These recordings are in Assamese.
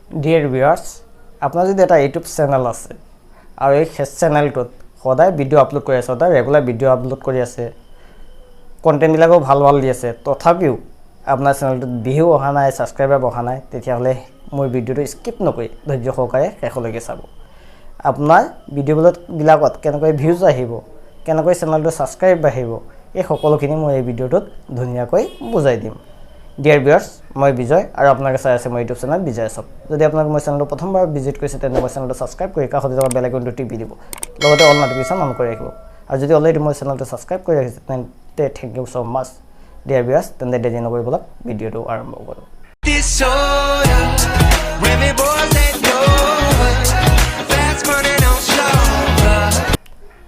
Dear viewers, আপোনাৰ যদি এটা ইউটিউব চেনেল আছে আৰু এই চেনেলটোত সদায় ভিডিও আপলোড কৰি আছে, সদায় ৰেগুলাৰ ভিডিও আপলোড কৰি আছে, কন্টেন্টবিলাকো ভাল ভাল দি আছে, তথাপিও আপোনাৰ চেনেলটোত ভিউ অহা নাই, সাবস্ক্ৰাইবাৰ অহা নাই, তেতিয়াহ'লে মোৰ ভিডিওটো স্কিপ নকৰি ধৈৰ্য সহকাৰে শেষলৈকে চাব। আপোনাৰ ভিডিওবিলাকত কেনেকৈ ভিউজ আহিব, কেনেকৈ চেনেলটো সাবস্ক্ৰাইব বাঢ়িব, এই সকলোখিনি মই এই ভিডিওটোত ধুনীয়াকৈ বুজাই দিম। Dear viewers, মই বিজয় আৰু আপোনালোকে চাই আছে মোৰ ইউটিউব চেনেল বিজয় আছাম। যদি আপোনালোকে মোৰ চেনেলটো প্ৰথমবাৰ ভিজিট কৰিছে তেন্তে মোৰ চেনেলটো সাবস্ক্ৰাইব কৰি কাষতে থকা বেল আইকনটো টিপি দিব, লগতে অল নটিফিকেশ্যন অন কৰি ৰাখিব। আৰু যদি অলৰেডি মোৰ চেনেলটো সাবস্ক্ৰাইব কৰি ৰাখিছে তেন্তে থেংক ইউ সো মাচ। Dear viewers, তেন্তে দেৰি নকৰি বলক ভিডিওটো আৰম্ভ কৰোঁ।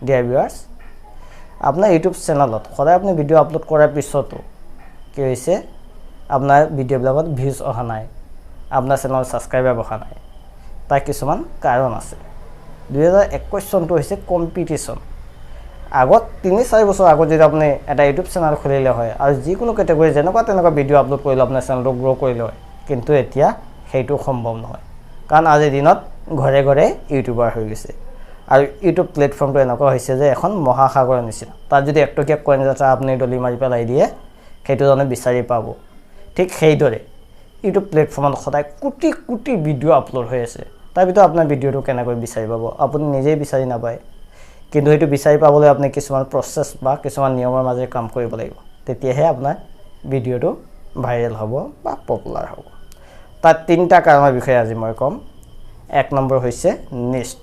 Dear viewers, আপোনাৰ ইউটিউব চেনেলত সদায় আপুনি ভিডিও আপলোড কৰাৰ পিছতো কি হৈছে, আপোনাৰ ভিডিওবিলাকত ভিউজ অহা নাই, আপোনাৰ চেনেলৰ সাবস্ক্ৰাইবাৰ অহা নাই। তাৰ কিছুমান কাৰণ আছে। 2021 চনটো হৈছে কম্পিটিশ্যন। আগত 3-4 বছৰ আগত যদি আপুনি এটা ইউটিউব চেনেল খুলিলে হয় আৰু যিকোনো কেটেগৰী যেনেকুৱা তেনেকুৱা ভিডিও আপলোড কৰিলে আপোনাৰ চেনেলটো গ্ৰ' কৰিলে হয়, কিন্তু এতিয়া সেইটো সম্ভৱ নহয়, কাৰণ আজিৰ দিনত ঘৰে ঘৰে ইউটিউবাৰ হৈ গৈছে। আৰু ইউটিউব প্লেটফৰ্মটো এনেকুৱা হৈছে যে এখন মহাসাগৰৰ নিচিনা। তাত যদি একটকীয়া কইন এটা আপুনি দলি মাৰি পেলাই দিয়ে, সেইটো জানো বিচাৰি পাব। ঠিক সেইদৰে ইউটিউব প্লেটফৰ্মত সদায় কোটি কোটি ভিডিও আপলোড হৈ আছে। তাৰ ভিতৰত আপোনাৰ ভিডিওটো কেনেকৈ বিচাৰি পাব? আপুনি নিজেই বিচাৰি নাপায়, কিন্তু সেইটো বিচাৰি পাবলৈ আপুনি কিছুমান প্ৰচেছ বা কিছুমান নিয়মৰ মাজেৰে কাম কৰিব লাগিব, তেতিয়াহে আপোনাৰ ভিডিওটো ভাইৰেল হ'ব বা পপুলাৰ হ'ব। তাত 3টা কাৰণৰ বিষয়ে আজি মই ক'ম। 1 নম্বৰ হৈছে নিষ্ট।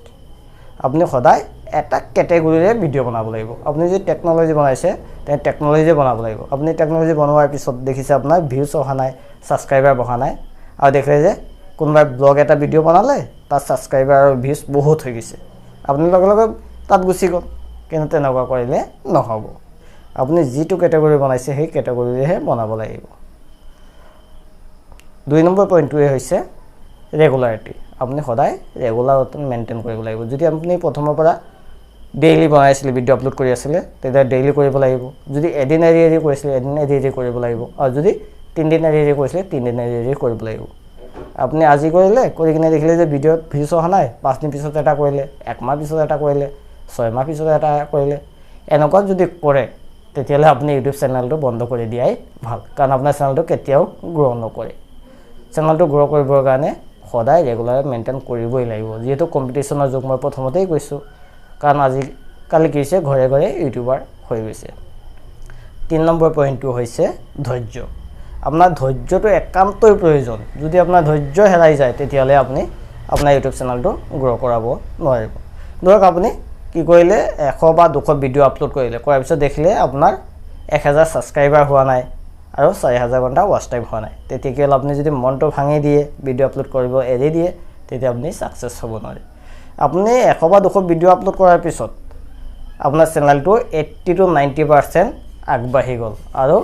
আপুনি সদায় এটা কেটেগৰীৰে ভিডিও বনাব লাগিব। আপুনি যদি টেকন'লজি বনাইছে তেন্তে টেকন'লজি বনাব লাগিব। আপুনি টেকন'লজি বনোৱাৰ পিছত দেখিছে আপোনাৰ ভিউজ অহা নাই, সাবস্ক্ৰাইবাৰ অহা নাই, আৰু দেখিলে যে কোনোবাই ব্লগ এটা ভিডিও বনালে, তাত সাবস্ক্ৰাইবাৰ আৰু ভিউজ বহুত হৈ গৈছে, আপুনি লগে লগে তাত গুচি গ'ল। কিন্তু তেনেকুৱা কৰিলে নহ'ব। আপুনি যিটো কেটেগৰী বনাইছে সেই কেটেগৰীৰেহে বনাব লাগিব। 2 নম্বৰ পইণ্টটোৱে হৈছে ৰেগুলাৰিটি। আপুনি সদায় ৰেগুলাৰটো মেইনটেইন কৰিব লাগিব। যদি আপুনি প্ৰথমৰ পৰা ডেইলি বনাইছিলে, ভিডিও আপলোড কৰি আছিলে, তেতিয়া ডেইলি কৰিব লাগিব। যদি এদিন এৰি এৰি কৰিছিলে, এদিন এৰি এৰি কৰিব লাগিব। আৰু যদি 3 দিন এৰি এৰি কৰিছিলে, 3 দিন এৰি এৰি কৰিব লাগিব। আপুনি আজি কৰিলে, কৰি কিনে দেখিলে যে ভিডিঅ'ত ভিউজ অহা নাই, 5 দিন পিছত এটা কৰিলে, 1 মাহ পিছত এটা কৰিলে, 6 মাহ পিছত এটা কৰিলে, এনেকুৱা যদি কৰে, তেতিয়াহ'লে আপুনি ইউটিউব চেনেলটো বন্ধ কৰি দিয়াই ভাল, কাৰণ আপোনাৰ চেনেলটো কেতিয়াও গ্ৰ' নকৰে। চেনেলটো গ্ৰ' কৰিবৰ কাৰণে সদায় ৰেগুলাৰ মেইনটেইন কৰিবই লাগিব। যিহেতু কম্পিটিশ্যনৰ যুগ, মই প্ৰথমতেই কৈছোঁ, কাৰণ আজিকালি কি হৈছে, ঘৰে ঘৰে ইউটিউবাৰ হৈ গৈছে। 3 নম্বৰ পইণ্টটো হৈছে ধৈৰ্য। আপোনাৰ ধৈৰ্যটো একান্তই প্ৰয়োজন। যদি আপোনাৰ ধৈৰ্য হেৰাই যায়, তেতিয়াহ'লে আপুনি আপোনাৰ ইউটিউব চেনেলটো গ্ৰ' কৰাব নোৱাৰিব। ধৰক আপুনি কি কৰিলে, 100 বা 200 ভিডিঅ' আপলোড কৰিলে, কৰাৰ পিছত দেখিলে আপোনাৰ 1000 ছাবস্ক্ৰাইবাৰ হোৱা নাই আৰু 4000 ঘণ্টা ৱাচ টাইম হোৱা নাই। তেতিয়া কি হ'ল, আপুনি যদি মনটো ভাঙি দিয়ে, ভিডিঅ' আপলোড কৰিব এৰি দিয়ে, তেতিয়া আপুনি ছাকচেছ হ'ব নোৱাৰে। আপুনি 100 বা 200 ভিডিঅ' আপলোড কৰাৰ পিছত আপোনাৰ চেনেলটো 80 to 90% আগবাঢ়ি গ'ল আৰু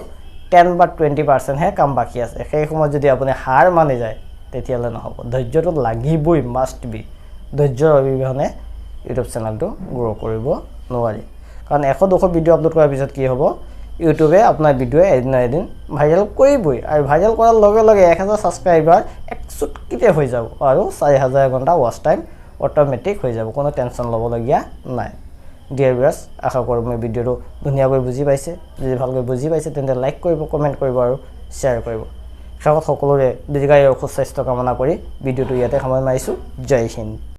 10 বা 20%হে কাম বাকী আছে। সেই সময়ত যদি আপুনি হাৰ মানি যায়, তেতিয়াহ'লে নহ'ব। ধৈৰ্যটো লাগিবই, মাষ্ট বি। ধৈৰ্যৰ অবিহনে ইউটিউব চেনেলটো গ্ৰ' কৰিব নোৱাৰি। কাৰণ 100-200 ভিডিঅ' আপলোড কৰাৰ পিছত কি হ'ব, ইউটিউবে আপোনাৰ ভিডিঅ' এদিন না এদিন ভাইৰেল কৰিবই, আৰু ভাইৰেল কৰাৰ লগে লগে 1000 ছাবস্ক্ৰাইবাৰ এক চুটকিতে হৈ যাব, আৰু 4000 ঘণ্টা ৱাচ টাইম অট'মেটিক হৈ যাব। কোনো টেনশ্যন ল'বলগীয়া নাই। ডিয়াৰ ভিউৱাৰ্ছ, আশা কৰোঁ মই ভিডিঅ'টো ধুনীয়াকৈ বুজি পাইছে। যদি ভালকৈ বুজি পাইছে তেন্তে লাইক কৰিব, কমেণ্ট কৰিব আৰু শ্বেয়াৰ কৰিব। শেষত সকলোৰে দীৰ্ঘায়ু সুস্বাস্থ্য কামনা কৰি ভিডিঅ'টো ইয়াতে সামৰণি মাৰিছোঁ। জয় হিন্দ।